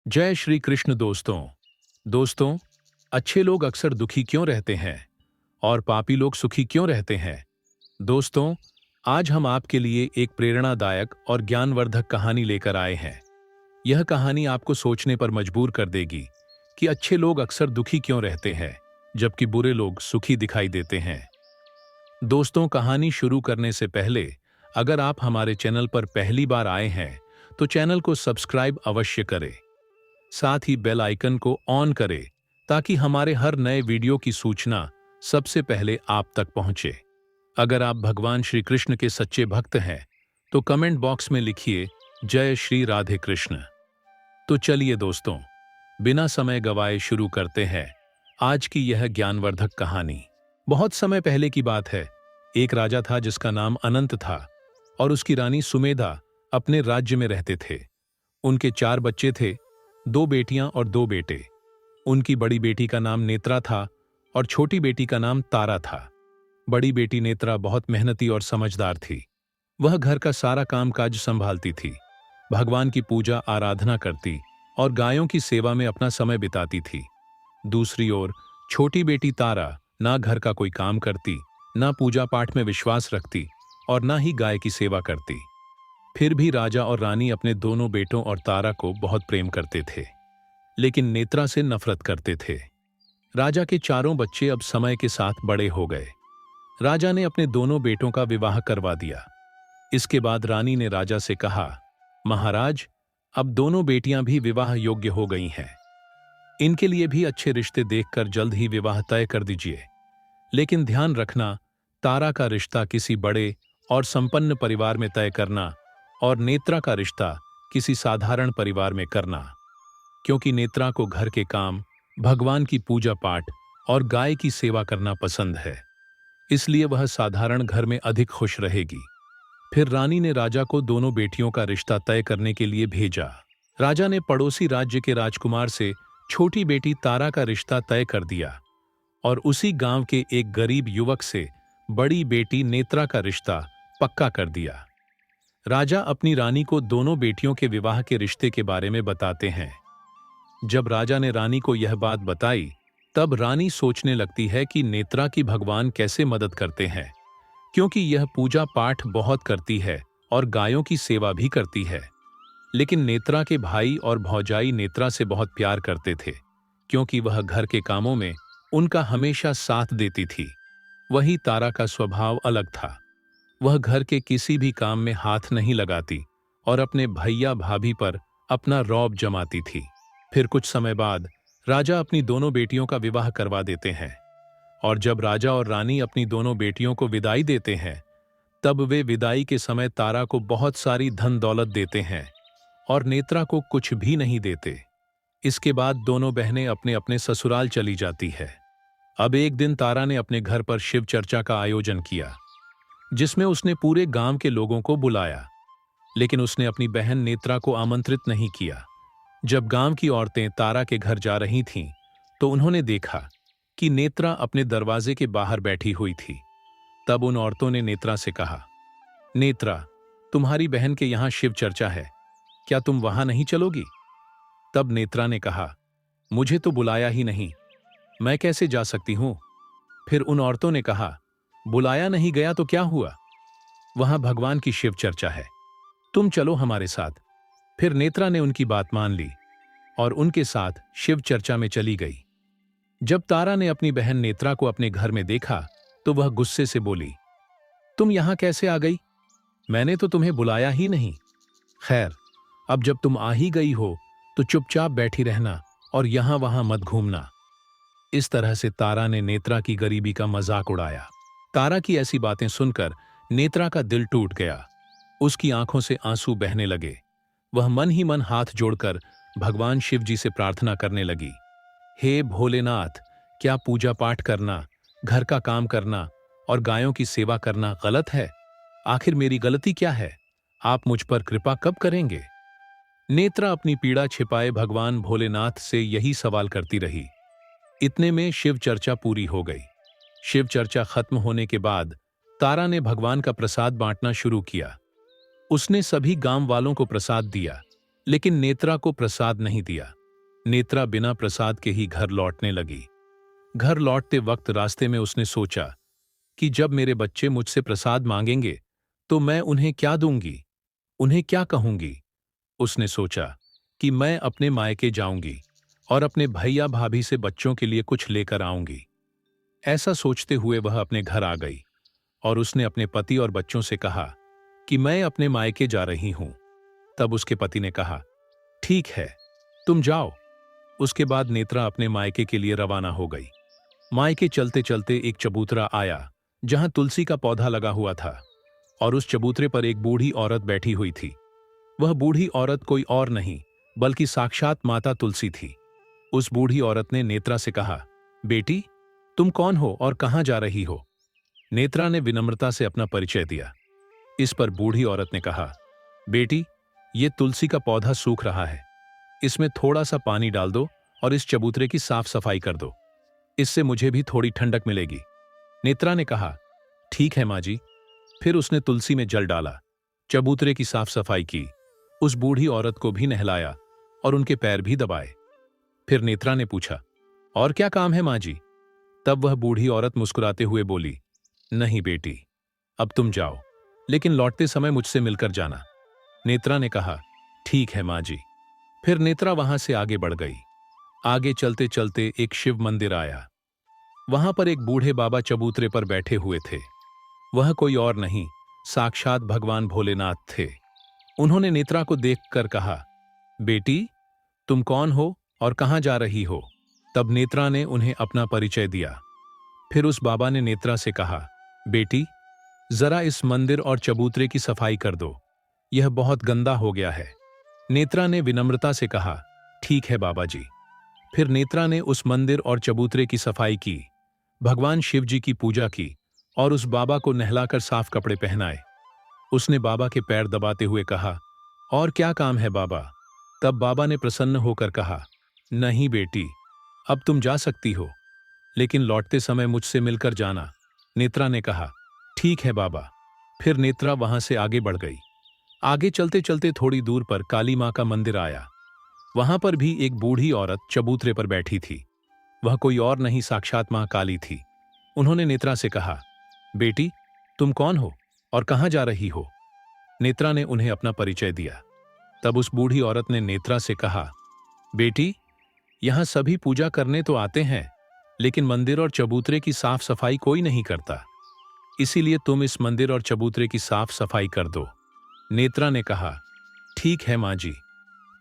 जय श्री कृष्ण दोस्तों। अच्छे लोग अक्सर दुखी क्यों रहते हैं और पापी लोग सुखी क्यों रहते हैं? दोस्तों, आज हम आपके लिए एक प्रेरणादायक और ज्ञानवर्धक कहानी लेकर आए हैं। यह कहानी आपको सोचने पर मजबूर कर देगी कि अच्छे लोग अक्सर दुखी क्यों रहते हैं जबकि बुरे लोग सुखी दिखाई देते हैं। दोस्तों, कहानी शुरू करने से पहले अगर आप हमारे चैनल पर पहली बार आए हैं तो चैनल को सब्सक्राइब अवश्य करें। साथ ही बेल आइकन को ऑन करें ताकि हमारे हर नए वीडियो की सूचना सबसे पहले आप तक पहुंचे। अगर आप भगवान श्री कृष्ण के सच्चे भक्त हैं तो कमेंट बॉक्स में लिखिए जय श्री राधे कृष्ण। तो चलिए दोस्तों, बिना समय गवाए शुरू करते हैं आज की यह ज्ञानवर्धक कहानी। बहुत समय पहले की बात है। एक राजा था जिसका नाम अनंत था और उसकी रानी सुमेधा अपने राज्य में रहते थे। उनके 4 बच्चे थे, 2 बेटियां और 2 बेटे। उनकी बड़ी बेटी का नाम नेत्रा था और छोटी बेटी का नाम तारा था। बड़ी बेटी नेत्रा बहुत मेहनती और समझदार थी। वह घर का सारा कामकाज संभालती थी, भगवान की पूजा आराधना करती और गायों की सेवा में अपना समय बिताती थी। दूसरी ओर छोटी बेटी तारा ना घर का कोई काम करती, ना पूजा पाठ में विश्वास रखती और ना ही गाय की सेवा करती। फिर भी राजा और रानी अपने दोनों बेटों और तारा को बहुत प्रेम करते थे, लेकिन नेत्रा से नफरत करते थे। राजा के चारों बच्चे अब समय के साथ बड़े हो गए। राजा ने अपने दोनों बेटों का विवाह करवा दिया। इसके बाद रानी ने राजा से कहा, महाराज, अब दोनों बेटियां भी विवाह योग्य हो गई हैं। इनके लिए भी अच्छे रिश्ते देखकर जल्द ही विवाह तय कर दीजिए। लेकिन ध्यान रखना, तारा का रिश्ता किसी बड़े और संपन्न परिवार में तय करना और नेत्रा का रिश्ता किसी साधारण परिवार में करना, क्योंकि नेत्रा को घर के काम, भगवान की पूजा पाठ और गाय की सेवा करना पसंद है, इसलिए वह साधारण घर में अधिक खुश रहेगी। फिर रानी ने राजा को दोनों बेटियों का रिश्ता तय करने के लिए भेजा। राजा ने पड़ोसी राज्य के राजकुमार से छोटी बेटी तारा का रिश्ता तय कर दिया और उसी गांव के एक गरीब युवक से बड़ी बेटी नेत्रा का रिश्ता पक्का कर दिया। राजा अपनी रानी को दोनों बेटियों के विवाह के रिश्ते के बारे में बताते हैं। जब राजा ने रानी को यह बात बताई, तब रानी सोचने लगती है कि नेत्रा की भगवान कैसे मदद करते हैं, क्योंकि यह पूजा पाठ बहुत करती है और गायों की सेवा भी करती है। लेकिन नेत्रा के भाई और भौजाई नेत्रा से बहुत प्यार करते थे, क्योंकि वह घर के कामों में उनका हमेशा साथ देती थी। वही तारा का स्वभाव अलग था। वह घर के किसी भी काम में हाथ नहीं लगाती और अपने भैया भाभी पर अपना रौब जमाती थी। फिर कुछ समय बाद राजा अपनी दोनों बेटियों का विवाह करवा देते हैं और जब राजा और रानी अपनी दोनों बेटियों को विदाई देते हैं, तब वे विदाई के समय तारा को बहुत सारी धन दौलत देते हैं और नेत्रा को कुछ भी नहीं देते। इसके बाद दोनों बहनें अपने अपने ससुराल चली जाती है। अब एक दिन तारा ने अपने घर पर शिव चर्चा का आयोजन किया, जिसमें उसने पूरे गांव के लोगों को बुलाया, लेकिन उसने अपनी बहन नेत्रा को आमंत्रित नहीं किया। जब गांव की औरतें तारा के घर जा रही थीं, तो उन्होंने देखा कि नेत्रा अपने दरवाजे के बाहर बैठी हुई थी। तब उन औरतों ने नेत्रा से कहा, नेत्रा, तुम्हारी बहन के यहां शिव चर्चा है, क्या तुम वहां नहीं चलोगी? तब नेत्रा ने कहा, मुझे तो बुलाया ही नहीं, मैं कैसे जा सकती हूं? फिर उन औरतों ने कहा, बुलाया नहीं गया तो क्या हुआ? वहां भगवान की शिव चर्चा है, तुम चलो हमारे साथ। फिर नेत्रा ने उनकी बात मान ली और उनके साथ शिव चर्चा में चली गई। जब तारा ने अपनी बहन नेत्रा को अपने घर में देखा, तो वह गुस्से से बोली, तुम यहां कैसे आ गई? मैंने तो तुम्हें बुलाया ही नहीं। खैर, अब जब तुम आ ही गई हो तो चुपचाप बैठी रहना और यहां वहां मत घूमना। इस तरह से तारा ने नेत्रा की गरीबी का मजाक उड़ाया। तारा की ऐसी बातें सुनकर नेत्रा का दिल टूट गया। उसकी आंखों से आंसू बहने लगे। वह मन ही मन हाथ जोड़कर भगवान शिव जी से प्रार्थना करने लगी, हे भोलेनाथ, क्या पूजा पाठ करना, घर का काम करना और गायों की सेवा करना गलत है? आखिर मेरी गलती क्या है? आप मुझ पर कृपा कब करेंगे? नेत्रा अपनी पीड़ा छिपाए भगवान भोलेनाथ से यही सवाल करती रही। इतने में शिव चर्चा पूरी हो गई। शिव चर्चा खत्म होने के बाद तारा ने भगवान का प्रसाद बांटना शुरू किया। उसने सभी गांव वालों को प्रसाद दिया, लेकिन नेत्रा को प्रसाद नहीं दिया। नेत्रा बिना प्रसाद के ही घर लौटने लगी। घर लौटते वक्त रास्ते में उसने सोचा कि जब मेरे बच्चे मुझसे प्रसाद मांगेंगे तो मैं उन्हें क्या दूंगी, उन्हें क्या कहूंगी। उसने सोचा कि मैं अपने मायके जाऊंगी और अपने भैया भाभी से बच्चों के लिए कुछ लेकर आऊंगी। ऐसा सोचते हुए वह अपने घर आ गई और उसने अपने पति और बच्चों से कहा कि मैं अपने मायके जा रही हूं। तब उसके पति ने कहा, ठीक है, तुम जाओ। उसके बाद नेत्रा अपने मायके के लिए रवाना हो गई। मायके चलते चलते एक चबूतरा आया जहां तुलसी का पौधा लगा हुआ था और उस चबूतरे पर एक बूढ़ी औरत बैठी हुई थी। वह बूढ़ी औरत कोई और नहीं बल्कि साक्षात माता तुलसी थी। उस बूढ़ी औरत ने नेत्रा से कहा, बेटी, तुम कौन हो और कहां जा रही हो? नेत्रा ने विनम्रता से अपना परिचय दिया। इस पर बूढ़ी औरत ने कहा, बेटी, ये तुलसी का पौधा सूख रहा है, इसमें थोड़ा सा पानी डाल दो और इस चबूतरे की साफ सफाई कर दो, इससे मुझे भी थोड़ी ठंडक मिलेगी। नेत्रा ने कहा, ठीक है माँ जी। फिर उसने तुलसी में जल डाला, चबूतरे की साफ सफाई की, उस बूढ़ी औरत को भी नहलाया और उनके पैर भी दबाए। फिर नेत्रा ने पूछा, और क्या काम है माँ जी? तब वह बूढ़ी औरत मुस्कुराते हुए बोली, नहीं बेटी, अब तुम जाओ, लेकिन लौटते समय मुझसे मिलकर जाना। नेत्रा ने कहा, ठीक है माँ जी। फिर नेत्रा वहां से आगे बढ़ गई। आगे चलते चलते एक शिव मंदिर आया। वहां पर एक बूढ़े बाबा चबूतरे पर बैठे हुए थे। वह कोई और नहीं, साक्षात भगवान भोलेनाथ थे। उन्होंने नेत्रा को देखकर कहा, बेटी, तुम कौन हो और कहां जा रही हो? तब नेत्रा ने उन्हें अपना परिचय दिया। फिर उस बाबा ने नेत्रा से कहा, बेटी, जरा इस मंदिर और चबूतरे की सफाई कर दो, यह बहुत गंदा हो गया है। नेत्रा ने विनम्रता से कहा, ठीक है बाबा जी। फिर नेत्रा ने उस मंदिर और चबूतरे की सफाई की, भगवान शिव जी की पूजा की और उस बाबा को नहलाकर साफ कपड़े पहनाए। उसने बाबा के पैर दबाते हुए कहा, और क्या काम है बाबा? तब बाबा ने प्रसन्न होकर कहा, नहीं बेटी, अब तुम जा सकती हो, लेकिन लौटते समय मुझसे मिलकर जाना। नेत्रा ने कहा, ठीक है बाबा। फिर नेत्रा वहां से आगे बढ़ गई। आगे चलते चलते थोड़ी दूर पर काली मां का मंदिर आया। वहां पर भी एक बूढ़ी औरत चबूतरे पर बैठी थी। वह कोई और नहीं, साक्षात मां काली थी। उन्होंने नेत्रा से कहा, बेटी, तुम कौन हो और कहां जा रही हो? नेत्रा ने उन्हें अपना परिचय दिया। तब उस बूढ़ी औरत ने नेत्रा से कहा, बेटी, यहां सभी पूजा करने तो आते हैं, लेकिन मंदिर और चबूतरे की साफ सफाई कोई नहीं करता, इसीलिए तुम इस मंदिर और चबूतरे की साफ सफाई कर दो। नेत्रा ने कहा, ठीक है मां जी।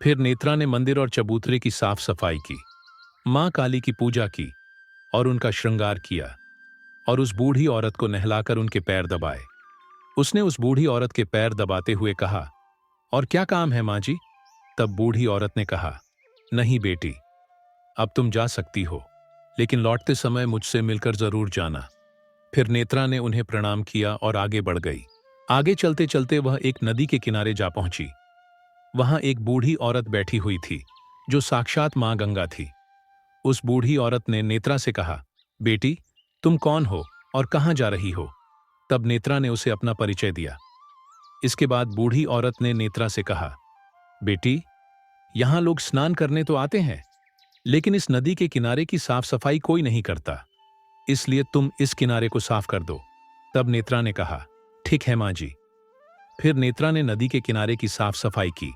फिर नेत्रा ने मंदिर और चबूतरे की साफ सफाई की, मां काली की पूजा की और उनका श्रृंगार किया और उस बूढ़ी औरत को नहलाकर उनके पैर दबाए। उसने उस बूढ़ी औरत के पैर दबाते हुए कहा, और क्या काम है मां जी? तब बूढ़ी औरत ने कहा, नहीं बेटी, अब तुम जा सकती हो, लेकिन लौटते समय मुझसे मिलकर जरूर जाना। फिर नेत्रा ने उन्हें प्रणाम किया और आगे बढ़ गई। आगे चलते चलते वह एक नदी के किनारे जा पहुंची। वहां एक बूढ़ी औरत बैठी हुई थी जो साक्षात मां गंगा थी। उस बूढ़ी औरत ने नेत्रा से कहा, बेटी, तुम कौन हो और कहां जा रही हो? तब नेत्रा ने उसे अपना परिचय दिया। इसके बाद बूढ़ी औरत ने नेत्रा से कहा, बेटी, यहां लोग स्नान करने तो आते हैं, लेकिन इस नदी के किनारे की साफ सफाई कोई नहीं करता, इसलिए तुम इस किनारे को साफ कर दो। तब नेत्रा ने कहा, ठीक है मां जी। फिर नेत्रा ने नदी के किनारे की साफ सफाई की,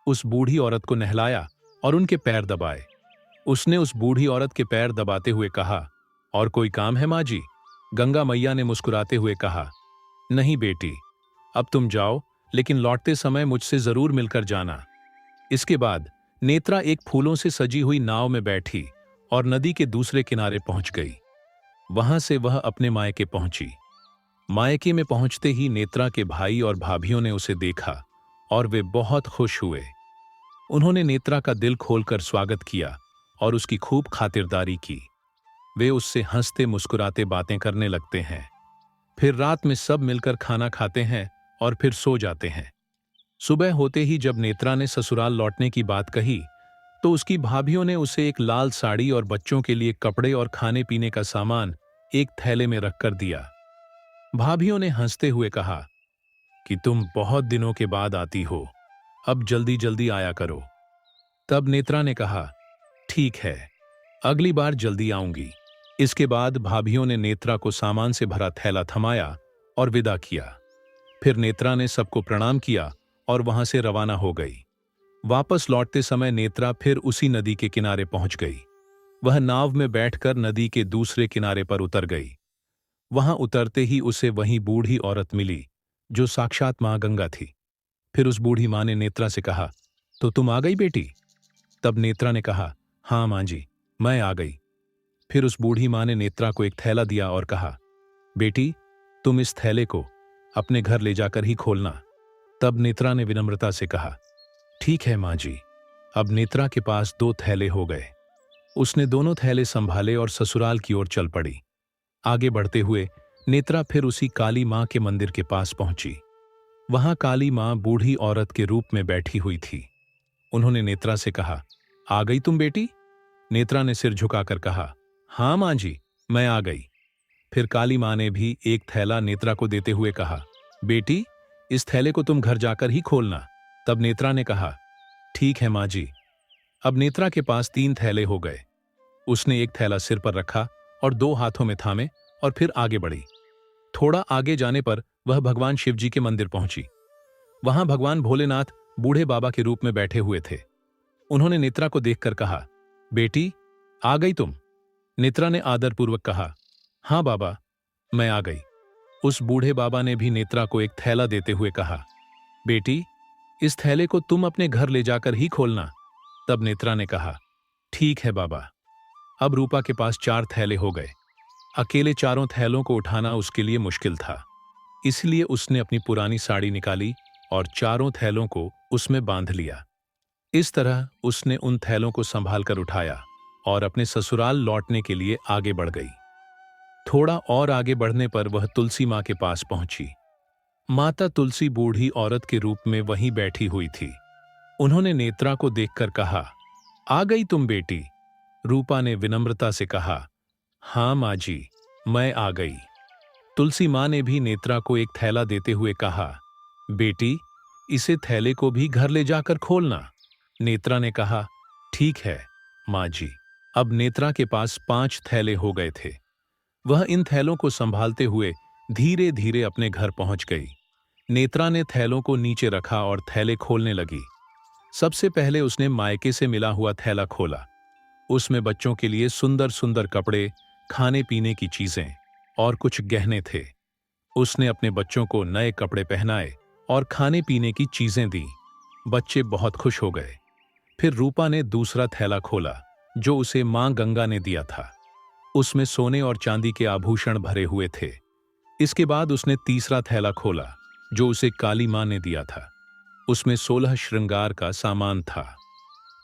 उस बूढ़ी औरत को नहलाया और उनके पैर दबाए। उसने उस बूढ़ी औरत के पैर दबाते हुए कहा, और कोई काम है मां जी? गंगा मैया ने मुस्कुराते हुए कहा, नहीं बेटी, अब तुम जाओ, लेकिन लौटते समय मुझसे जरूर मिलकर जाना। इसके बाद नेत्रा एक फूलों से सजी हुई नाव में बैठी और नदी के दूसरे किनारे पहुंच गई। वहां से वह अपने मायके पहुंची। मायके में पहुंचते ही नेत्रा के भाई और भाभियों ने उसे देखा और वे बहुत खुश हुए। उन्होंने नेत्रा का दिल खोलकर स्वागत किया और उसकी खूब खातिरदारी की। वे उससे हंसते मुस्कुराते बातें करने लगते हैं। फिर रात में सब मिलकर खाना खाते हैं और फिर सो जाते हैं। सुबह होते ही जब नेत्रा ने ससुराल लौटने की बात कही तो उसकी भाभियों ने उसे एक लाल साड़ी और बच्चों के लिए कपड़े और खाने पीने का सामान एक थैले में रखकर दिया। भाभियों ने हंसते हुए कहा कि तुम बहुत दिनों के बाद आती हो, अब जल्दी जल्दी आया करो। तब नेत्रा ने कहा, ठीक है, अगली बार जल्दी आऊंगी। इसके बाद भाभियों ने नेत्रा को सामान से भरा थैला थमाया और विदा किया। फिर नेत्रा ने सबको प्रणाम किया और वहां से रवाना हो गई। वापस लौटते समय नेत्रा फिर उसी नदी के किनारे पहुंच गई। वह नाव में बैठकर नदी के दूसरे किनारे पर उतर गई। वहां उतरते ही उसे वही बूढ़ी औरत मिली जो साक्षात मां गंगा थी। फिर उस बूढ़ी मां ने नेत्रा से कहा, तो तुम आ गई बेटी? तब नेत्रा ने कहा, हाँ मां जी, मैं आ गई। फिर उस बूढ़ी मां ने नेत्रा को एक थैला दिया और कहा, बेटी, तुम इस थैले को अपने घर ले जाकर ही खोलना। तब नेत्रा ने विनम्रता से कहा, ठीक है मां जी। अब नेत्रा के पास 2 थैले हो गए। उसने दोनों थैले संभाले और ससुराल की ओर चल पड़ी। आगे बढ़ते हुए नेत्रा फिर उसी काली मां के मंदिर के पास पहुंची। वहां काली मां बूढ़ी औरत के रूप में बैठी हुई थी। उन्होंने नेत्रा से कहा, आ गई तुम बेटी? नेत्रा ने सिर झुकाकर कहा, हां मां जी, मैं आ गई। फिर काली मां ने भी एक थैला नेत्रा को देते हुए कहा, बेटी, इस थैले को तुम घर जाकर ही खोलना। तब नेत्रा ने कहा, ठीक है मां जी। अब नेत्रा के पास 3 थैले हो गए। उसने एक थैला सिर पर रखा और 2 हाथों में थामे और फिर आगे बढ़ी। थोड़ा आगे जाने पर वह भगवान शिव जी के मंदिर पहुंची। वहां भगवान भोलेनाथ बूढ़े बाबा के रूप में बैठे हुए थे। उन्होंने नेत्रा को देखकर कहा, बेटी, आ गई तुम? नेत्रा ने आदरपूर्वक कहा, हां बाबा, मैं आ गई। उस बूढ़े बाबा ने भी नेत्रा को एक थैला देते हुए कहा, बेटी, इस थैले को तुम अपने घर ले जाकर ही खोलना। तब नेत्रा ने कहा, ठीक है बाबा। अब रूपा के पास 4 थैले हो गए। अकेले चारों थैलों को उठाना उसके लिए मुश्किल था। इसलिए उसने अपनी पुरानी साड़ी निकाली और चारों थैलों को उसमें बांध लिया। इस तरह उसने उन थैलों को संभालकर उठाया और अपने ससुराल लौटने के लिए आगे बढ़ गई। थोड़ा और आगे बढ़ने पर वह तुलसी मां के पास पहुंची। माता तुलसी बूढ़ी औरत के रूप में वहीं बैठी हुई थी। उन्होंने नेत्रा को देखकर कहा, आ गई तुम बेटी? रूपा ने विनम्रता से कहा, हां मां जी, मैं आ गई। तुलसी मां ने भी नेत्रा को एक थैला देते हुए कहा, बेटी, इसे थैले को भी घर ले जाकर खोलना। नेत्रा ने कहा, ठीक है मां जी। अब नेत्रा के पास 5 थैले हो गए थे। वह इन थैलों को संभालते हुए धीरे धीरे अपने घर पहुंच गई। नेत्रा ने थैलों को नीचे रखा और थैले खोलने लगी। सबसे पहले उसने मायके से मिला हुआ थैला खोला। उसमें बच्चों के लिए सुंदर सुंदर कपड़े, खाने पीने की चीजें और कुछ गहने थे। उसने अपने बच्चों को नए कपड़े पहनाए और खाने पीने की चीजें दी। बच्चे बहुत खुश हो गए। फिर रूपा ने दूसरा थैला खोला जो उसे मां गंगा ने दिया था। उसमें सोने और चांदी के आभूषण भरे हुए थे। इसके बाद उसने तीसरा थैला खोला जो उसे काली मां ने दिया था। उसमें 16 श्रृंगार का सामान था।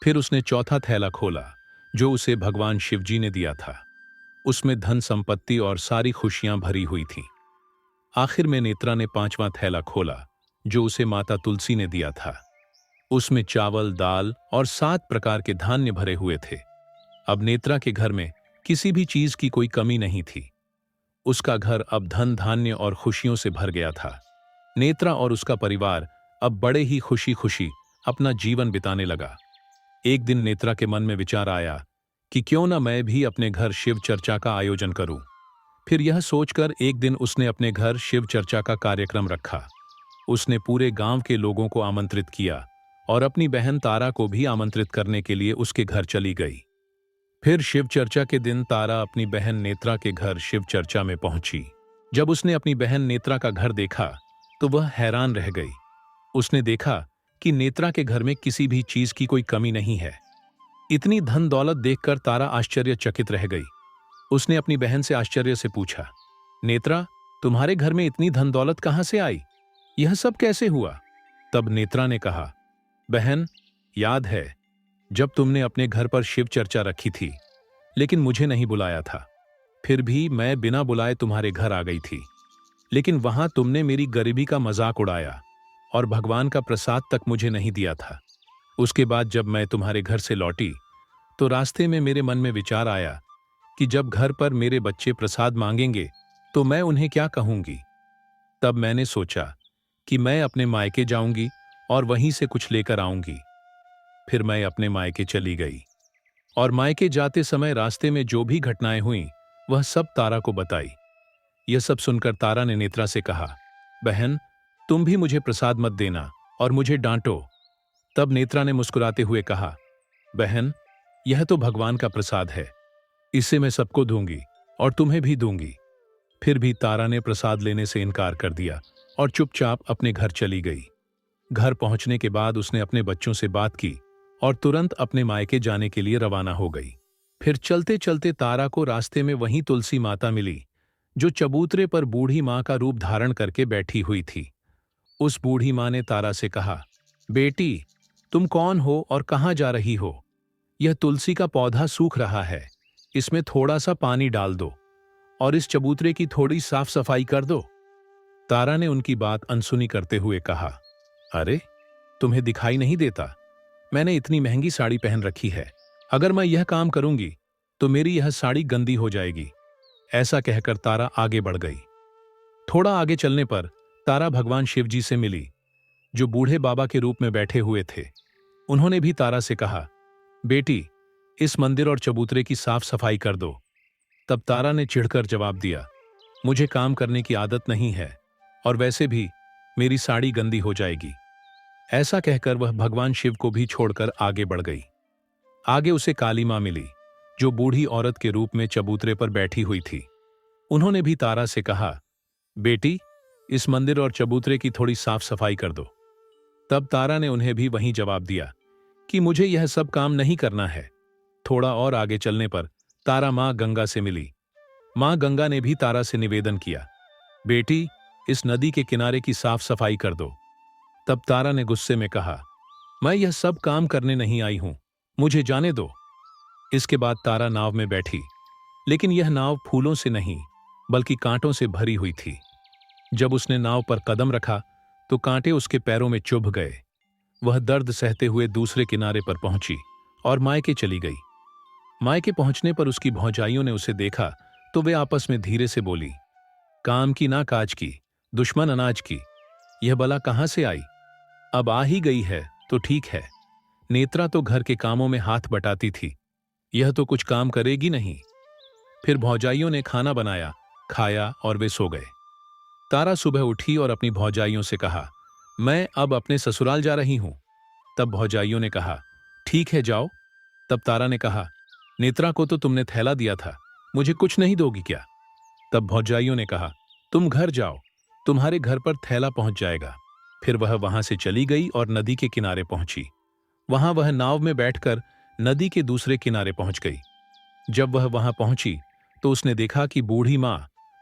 फिर उसने चौथा थैला खोला जो उसे भगवान शिवजी ने दिया था। उसमें धन संपत्ति और सारी खुशियां भरी हुई थीं। आखिर में नेत्रा ने 5वां थैला खोला जो उसे माता तुलसी ने दिया था। उसमें चावल, दाल और 7 प्रकार के धान्य भरे हुए थे। अब नेत्रा के घर में किसी भी चीज की कोई कमी नहीं थी। उसका घर अब धन, धान्य और खुशियों से भर गया था। नेत्रा और उसका परिवार अब बड़े ही खुशी खुशी अपना जीवन बिताने लगा। एक दिन नेत्रा के मन में विचार आया कि क्यों न मैं भी अपने घर शिव चर्चा का आयोजन करूं। फिर यह सोचकर एक दिन उसने अपने घर शिव चर्चा का कार्यक्रम रखा। उसने पूरे गांव के लोगों को आमंत्रित किया और अपनी बहन तारा को भी आमंत्रित करने के लिए उसके घर चली गई। फिर शिव चर्चा के दिन तारा अपनी बहन नेत्रा के घर शिव चर्चा में पहुंची। जब उसने अपनी बहन नेत्रा का घर देखा तो वह हैरान रह गई। उसने देखा कि नेत्रा के घर में किसी भी चीज की कोई कमी नहीं है। इतनी धन दौलत देखकर तारा आश्चर्यचकित रह गई। उसने अपनी बहन से आश्चर्य से पूछा, नेत्रा, तुम्हारे घर में इतनी धन दौलत कहां से आई? यह सब कैसे हुआ? तब नेत्रा ने कहा, बहन, याद है जब तुमने अपने घर पर शिव चर्चा रखी थी लेकिन मुझे नहीं बुलाया था। फिर भी मैं बिना बुलाए तुम्हारे घर आ गई थी। लेकिन वहां तुमने मेरी गरीबी का मजाक उड़ाया और भगवान का प्रसाद तक मुझे नहीं दिया था। उसके बाद जब मैं तुम्हारे घर से लौटी तो रास्ते में मेरे मन में विचार आया कि जब घर पर मेरे बच्चे प्रसाद मांगेंगे तो मैं उन्हें क्या कहूंगी। तब मैंने सोचा कि मैं अपने मायके जाऊंगी और वहीं से कुछ लेकर आऊंगी। फिर मैं अपने मायके चली गई और मायके जाते समय रास्ते में जो भी घटनाएं हुईं वह सब तारा को बताई। यह सब सुनकर तारा ने नेत्रा से कहा, बहन, तुम भी मुझे प्रसाद मत देना और मुझे डांटो। तब नेत्रा ने मुस्कुराते हुए कहा, बहन, यह तो भगवान का प्रसाद है, इसे मैं सबको दूंगी और तुम्हें भी दूंगी। फिर भी तारा ने प्रसाद लेने से इनकार कर दिया और चुपचाप अपने घर चली गई। घर पहुंचने के बाद उसने अपने बच्चों से बात की और तुरंत अपने मायके जाने के लिए रवाना हो गई। फिर चलते चलते तारा को रास्ते में वहीं तुलसी माता मिली, जो चबूतरे पर बूढ़ी मां का रूप धारण करके बैठी हुई थी। उस बूढ़ी मां ने तारा से कहा, बेटी, तुम कौन हो और कहां जा रही हो? यह तुलसी का पौधा सूख रहा है, इसमें थोड़ा सा पानी डाल दो और इस चबूतरे की थोड़ी साफ सफाई कर दो। तारा ने उनकी बात अनसुनी करते हुए कहा, अरे, तुम्हें दिखाई नहीं देता? मैंने इतनी महंगी साड़ी पहन रखी है, अगर मैं यह काम करूंगी तो मेरी यह साड़ी गंदी हो जाएगी। ऐसा कहकर तारा आगे बढ़ गई। थोड़ा आगे चलने पर तारा भगवान शिव जी से मिली, जो बूढ़े बाबा के रूप में बैठे हुए थे। उन्होंने भी तारा से कहा, बेटी, इस मंदिर और चबूतरे की साफ सफाई कर दो। तब तारा ने चिढ़कर जवाब दिया, मुझे काम करने की आदत नहीं है और वैसे भी मेरी साड़ी गंदी हो जाएगी। ऐसा कहकर वह भगवान शिव को भी छोड़कर आगे बढ़ गई। आगे उसे काली मां मिली, जो बूढ़ी औरत के रूप में चबूतरे पर बैठी हुई थी। उन्होंने भी तारा से कहा, बेटी, इस मंदिर और चबूतरे की थोड़ी साफ सफाई कर दो। तब तारा ने उन्हें भी वही जवाब दिया कि मुझे यह सब काम नहीं करना है। थोड़ा और आगे चलने पर तारा मां गंगा से मिली। मां गंगा ने भी तारा से निवेदन किया, बेटी, इस नदी के किनारे की साफ सफाई कर दो। तब तारा ने गुस्से में कहा, मैं यह सब काम करने नहीं आई हूं, मुझे जाने दो। इसके बाद तारा नाव में बैठी, लेकिन यह नाव फूलों से नहीं बल्कि कांटों से भरी हुई थी। जब उसने नाव पर कदम रखा तो कांटे उसके पैरों में चुभ गए। वह दर्द सहते हुए दूसरे किनारे पर पहुंची और मायके चली गई। मायके पहुंचने पर उसकी भौजाइयों ने उसे देखा तो वे आपस में धीरे से बोली, काम की ना काज की, दुश्मन अनाज की, यह बला कहां से आई? अब आ ही गई है तो ठीक है। नेत्रा तो घर के कामों में हाथ बटाती थी, यह तो कुछ काम करेगी नहीं। फिर भौजाइयों ने खाना बनाया, खाया और वे सो गए। तारा सुबह उठी और अपनी भौजाइयों से कहा, मैं अब अपने ससुराल जा रही हूं। तब भौजाइयों ने कहा, ठीक है, जाओ। तब तारा ने कहा, नेत्रा को तो तुमने थैला दिया था, मुझे कुछ नहीं दोगी क्या? तब भौजाइयों ने कहा, तुम घर जाओ, तुम्हारे घर पर थैला पहुंच जाएगा। फिर वह वहां से चली गई और नदी के किनारे पहुंची। वहां वह नाव में बैठकर नदी के दूसरे किनारे पहुंच गई। जब वह वहां पहुंची तो उसने देखा कि बूढ़ी मां,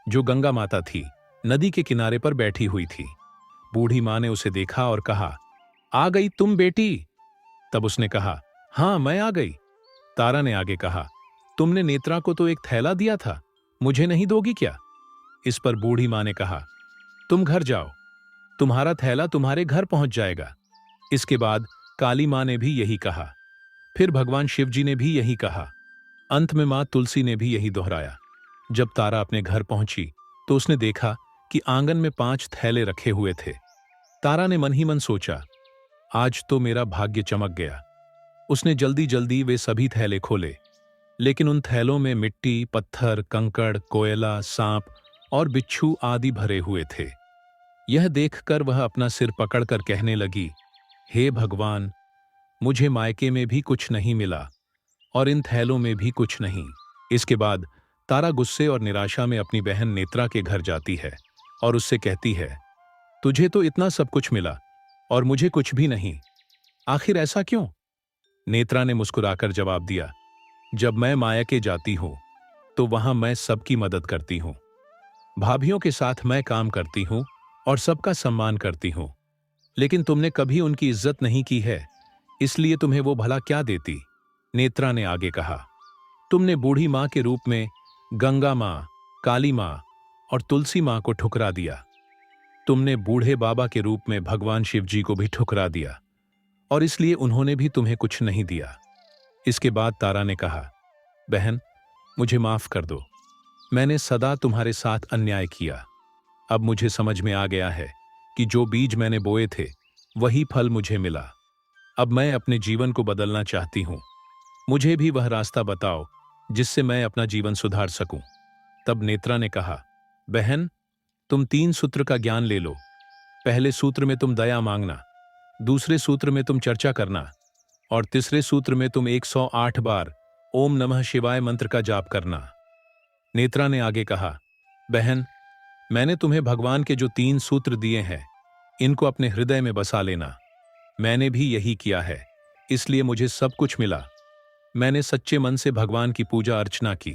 जो गंगा माता थी, नदी के किनारे पर बैठी हुई थी। बूढ़ी मां ने उसे देखा और कहा, आ गई तुम बेटी? तब उसने कहा, हां, मैं आ गई। तारा ने आगे कहा, तुमने नेत्रा को तो एक थैला दिया था, मुझे नहीं दोगी क्या? इस पर बूढ़ी मां ने कहा, तुम घर जाओ, तुम्हारा थैला तुम्हारे घर पहुंच जाएगा। इसके बाद काली मां ने भी यही कहा। फिर भगवान शिव जी ने भी यही कहा। अंत में मां तुलसी ने भी यही दोहराया। जब तारा अपने घर पहुंची तो उसने देखा कि आंगन में 5 थैले रखे हुए थे। तारा ने मन ही मन सोचा, आज तो मेरा भाग्य चमक गया। उसने जल्दी जल्दी वे सभी थैले खोले, लेकिन उन थैलों में मिट्टी, पत्थर, कंकड़, कोयला, सांप और बिच्छू आदि भरे हुए थे। यह देखकर वह अपना सिर पकड़कर कहने लगी, हे भगवान, मुझे मायके में भी कुछ नहीं मिला और इन थैलों में भी कुछ नहीं। इसके बाद तारा गुस्से और निराशा में अपनी बहन नेत्रा के घर जाती है और उससे कहती है, तुझे तो इतना सब कुछ मिला और मुझे कुछ भी नहीं, आखिर ऐसा क्यों? नेत्रा ने मुस्कुराकर जवाब दिया, जब मैं मायके जाती हूं तो वहां मैं सबकी मदद करती हूं। भाभियों के साथ मैं काम करती हूं और सबका सम्मान करती हूं, लेकिन तुमने कभी उनकी इज्जत नहीं की है, इसलिए तुम्हें वो भला क्या देती? नेत्रा ने आगे कहा, तुमने बूढ़ी मां के रूप में गंगा मां, काली मां और तुलसी मां को ठुकरा दिया। तुमने बूढ़े बाबा के रूप में भगवान शिव जी को भी ठुकरा दिया और इसलिए उन्होंने भी तुम्हें कुछ नहीं दिया। इसके बाद तारा ने कहा, बहन, मुझे माफ कर दो, मैंने सदा तुम्हारे साथ अन्याय किया। अब मुझे समझ में आ गया है कि जो बीज मैंने बोए थे वही फल मुझे मिला। अब मैं अपने जीवन को बदलना चाहती हूँ। मुझे भी वह रास्ता बताओ जिससे मैं अपना जीवन सुधार सकूं। तब नेत्रा ने कहा, बहन, तुम 3 सूत्र का ज्ञान ले लो। पहले सूत्र में तुम दया मांगना, दूसरे सूत्र में तुम चर्चा करना और तीसरे सूत्र में तुम 108 बार ओम नमः शिवाय मंत्र का जाप करना। नेत्रा ने आगे कहा, बहन, मैंने तुम्हें भगवान के जो 3 सूत्र दिए हैं, इनको अपने हृदय में बसा लेना। मैंने भी यही किया है, इसलिए मुझे सब कुछ मिला। मैंने सच्चे मन से भगवान की पूजा अर्चना की।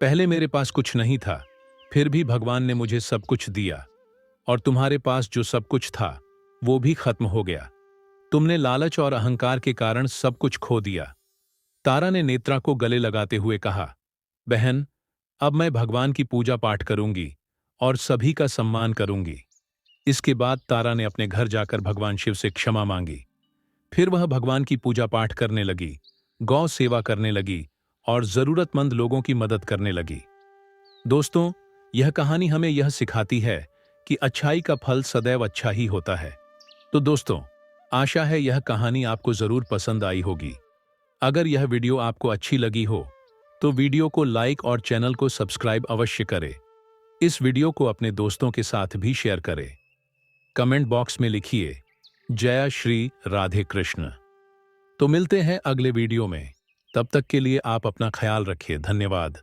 पहले मेरे पास कुछ नहीं था, फिर भी भगवान ने मुझे सब कुछ दिया। और तुम्हारे पास जो सब कुछ था, वो भी खत्म हो गया। तुमने लालच और अहंकार के कारण सब कुछ खो दिया। तारा ने नेत्रा को गले लगाते हुए कहा, बहन, अब मैं भगवान की पूजा पाठ करूंगी और सभी का सम्मान करूंगी। इसके बाद तारा ने अपने घर जाकर भगवान शिव से क्षमा मांगी। फिर वह भगवान की पूजा पाठ करने लगी, गौ सेवा करने लगी और जरूरतमंद लोगों की मदद करने लगी। दोस्तों, यह कहानी हमें यह सिखाती है कि अच्छाई का फल सदैव अच्छा ही होता है। तो दोस्तों, आशा है यह कहानी आपको जरूर पसंद आई होगी। अगर यह वीडियो आपको अच्छी लगी हो तो वीडियो को लाइक और चैनल को सब्सक्राइब अवश्य करें। इस वीडियो को अपने दोस्तों के साथ भी शेयर करें। कमेंट बॉक्स में लिखिए, जय श्री राधे कृष्ण। तो मिलते हैं अगले वीडियो में। तब तक के लिए आप अपना ख्याल रखिए। धन्यवाद।